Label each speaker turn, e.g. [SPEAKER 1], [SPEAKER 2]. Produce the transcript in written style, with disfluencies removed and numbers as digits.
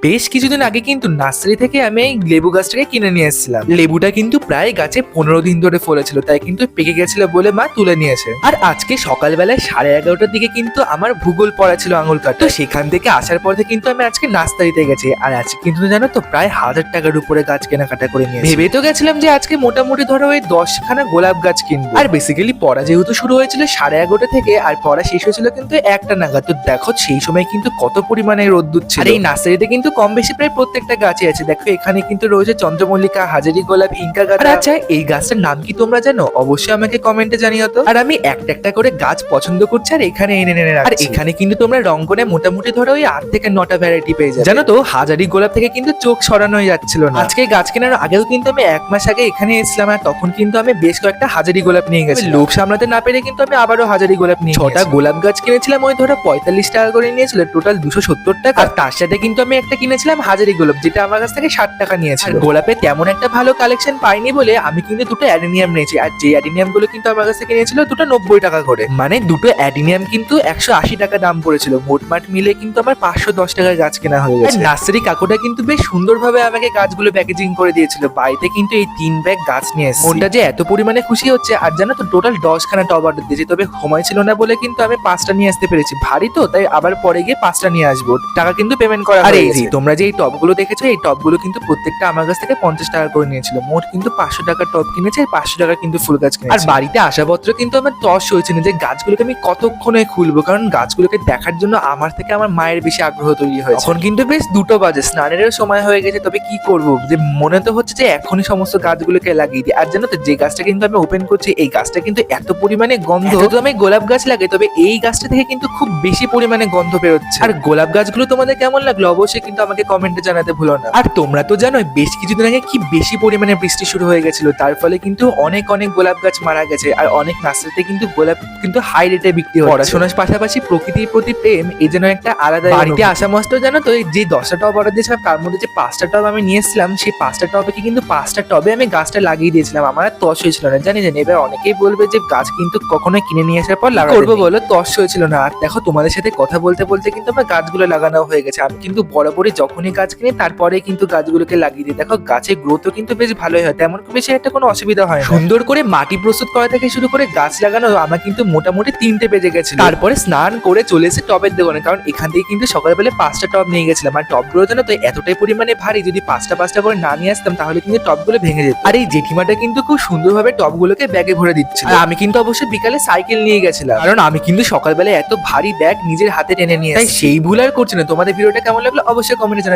[SPEAKER 1] বেশ কিছুদিন আগে কিন্তু নার্সারি থেকে আমি এই লেবু গাছটাকে কিনে নিয়ে এসেছিলাম। লেবুটা কিন্তু প্রায় গাছে 15 দিন ধরে ফলেছিল, তাই কিন্তু পেকে গেছিল বলে মা তুলে নিয়েছে। আর আজকে সকালবেলায় 11:30টার দিকে কিন্তু আমার ভূগোল পড়া ছিল আঙুল কাটা, তো সেখান থেকে আসার পর থেকে কিন্তু আমি আজকে নার্সারিতে গেছি। আর আজকে কিন্তু জানো তো প্রায় 1000 টাকার উপরে গাছ কেনাকাটা করে নিয়ে ভেবে তো গেছিলাম যে আজকে মোটামুটি ধরো ওই 10খানা গোলাপ গাছ কিনবো। আর বেসিক্যালি পড়া যেহেতু শুরু হয়েছিল 11:30 থেকে আর পড়া শেষ হয়েছিল কিন্তু 1টা নাগাদ, তো দেখো সেই সময় কিন্তু কত পরিমাণে রোদ্দুর ছিল। আর এই নার্সারিতে কিন্তু কম বেশি প্রায় প্রত্যেকটা গাছই আছে। দেখো এখানে কিন্তু রয়েছে চন্দ্রমল্লিকা, হাজারি গোলাপ, ইনকা গাছ। আচ্ছা এই গাছটার নাম কি তোমরা জানো? অবশ্যই আমাকে কমেন্টে জানিও তো। আর আমি একটা একটা করে গাছ পছন্দ করছি আর এখানে এনে এনে রাখছি। আর এখানে কিন্তু তোমরা রঙ্গনে মোটামুটি ধরো ওই 8 থেকে 9টা ভ্যারাইটি পেয়ে যাবে। জানো তো হাজারি গোলাপ থেকে কিন্তু চোখ সরানোই যাচ্ছিল না। আজকে গাছ কেনার আগেও কিন্তু আমি 1 মাস আগে এখানে এসেছিলাম, আর তখন কিন্তু আমি বেশ কয়েকটা হাজারি গোলাপ নিয়ে গেছি। লোভ সামলাতে না পেরে কিন্তু আমি আবারও হাজারি গোলাপ নিয়ে 6টা গোলাপ গাছ কিনেছিলাম, ওই ধরো 45 টাকা করে নিয়েছিল, টোটাল 270 টাকা। আর তার সাথে কিন্তু আমি একটা কিনেছিলাম হাজারি গোলাপ, যেটা আমার কাছ থেকে 60 টাকা নিয়েছে। আর গোলাপে তেমন একটা ভালো কালেকশন পাইনি বলে আমি কিন্তু দুটো অ্যাডিনিয়াম নিয়েছি, আর যে অ্যাডিনিয়াম গুলো কিন্তু আমার কাছ থেকে নিয়েছিল দুটো 90 টাকা করে। মানে দুটো অ্যাডিনিয়াম কিন্তু 180 টাকা দাম পড়েছিল। মোটমাট মিলে কিন্তু আমার 510 টাকার গাছ কেনা হয়ে গেছে। নার্সারি কাকুটা কিন্তু বেশ সুন্দরভাবে আমাকে গাছগুলো প্যাকেজিং করে দিয়েছিল। বাড়িতে কিন্তু এই 3 ব্যাগ গাছ নিয়ে এসেছি। মনটা যে এত পরিমাণে খুশি হচ্ছে। আর জানো তো টোটাল 10খানা টব অর্ডার দিয়েছি, তবে সময় ছিল না বলে কিন্তু আমি 5টা নিয়ে আসতে পেরেছি। ভারী তো, তাই আবার পরে গিয়ে 5টা নিয়ে আসবো। টাকা কিন্তু পেমেন্ট করা হয়ে গেছে। তোমরা যে এই টবগুলো দেখেছো, এই টবগুলো কিন্তু প্রত্যেকটা আমার কাছ থেকে 50 টাকা করে নিয়েছিল। মোট কিন্তু 500 টাকার টব কিনেছে, আর 500 টাকা কিন্তু ফুল গাছ কিনেছে। আর বাড়িতে আসাপত্র কিন্তু আমার তস হয়েছে না যে গাছগুলোকে আমি কতক্ষণে খুলবো, কারণ গাছগুলোকে দেখার জন্য আমার থেকে আমার মায়ের বেশি আগ্রহ তৈরি হয়েছে। এখন কিন্তু বেশ 2টো বাজে, স্নানেরও সময় হয়ে গেছে। তবে কি করবো, যে মনে তো হচ্ছে যে এখনই সমস্ত গাছগুলোকে লাগিয়ে দিই। আর জানো তো যে গাছটা কিন্তু আমি ওপেন করছি, এই গাছটা কিন্তু এত পরিমাণে গন্ধ। তো আমি গোলাপ গাছ লাগাই, তবে এই গাছটা থেকে কিন্তু খুব বেশি পরিমাণে গন্ধ বেরোচ্ছে। আর গোলাপ গাছগুলো তোমাদের কেমন লাগলো অবশ্যই কিন্তু আমাকে কমেন্টে জানাতে ভুলো না। আর তোমরা তো জানো বেশ কিছুদিন আগে কি বেশি পরিমাণে বৃষ্টি শুরু হয়ে গেছিল, তার ফলে কিন্তু অনেক গোলাপ গাছ মারা গেছে। আর অনেক নার্সারিতে কিন্তু গোলাপ কিন্তু হাই রেটে বিক্রি হয়। পড়াশোনার পাশাপাশি প্রকৃতির প্রতি প্রেম এই যেন একটা আলাদা। বাড়িতে আসা মাত্র জানো তো যে 10টা টব অর্ডার দিয়েছিলাম, তার মধ্যে যে 5টা টব আমি নিয়ে এসেছিলাম, সেই 5টা টবে কিন্তু 5টা টবে আমি গাছটা লাগিয়ে দিয়েছিলাম। আমার আর তস হয়েছিল না, জানি। এবার অনেকেই বলবে যে গাছ কিন্তু কখনোই কিনে নিয়ে আসার পর লাগাবো করবো বলো, তস হয়েছিল না। আর দেখো তোমাদের সাথে কথা বলতে বলতে কিন্তু আমার গাছগুলো লাগানো হয়ে গেছে। আমি কিন্তু বরাবরই যখনই গাছ কিনি তারপরে কিন্তু গাছগুলোকে লাগিয়ে দিই। দেখো গাছের গ্রোথও কিন্তু বেশ ভালোই হয়, তেমন বেশি একটা কোনো অসুবিধা হয় না। সুন্দর করে মাটি প্রস্তুত করা থেকে শুরু করে গাছ লাগানো আমার কিন্তু মোটামুটি 3টে বেজে গেছে। তারপরে স্নান করে চলে এসে টবের দোকানে, কারণ এখান থেকে কিন্তু সকালবেলা 5টা টব নিয়ে গেছিলাম। আর টবগুলো জানো তো এতটাই পরিমাণে ভারী, যদি 5টা করে না নিয়ে আসতাম তাহলে কিন্তু টবগুলো ভেঙে যেত। আর এই জেঠিমাটা কিন্তু খুব সুন্দরভাবে টবগুলোকে ব্যাগে ভরে দিচ্ছিল। আর আমি কিন্তু অবশ্যই বিকালে সাইকেল নিয়ে গেছিলাম, কারণ আমি কিন্তু সকালবেলা এত ভারী ব্যাগ নিজের হাতে টেনে নিয়ে, তাই সেই ভুল আর করছি না। তোমাদের ভিডিওটা কেমন লাগলো অবশ্যই কমেন্টে জানাতে।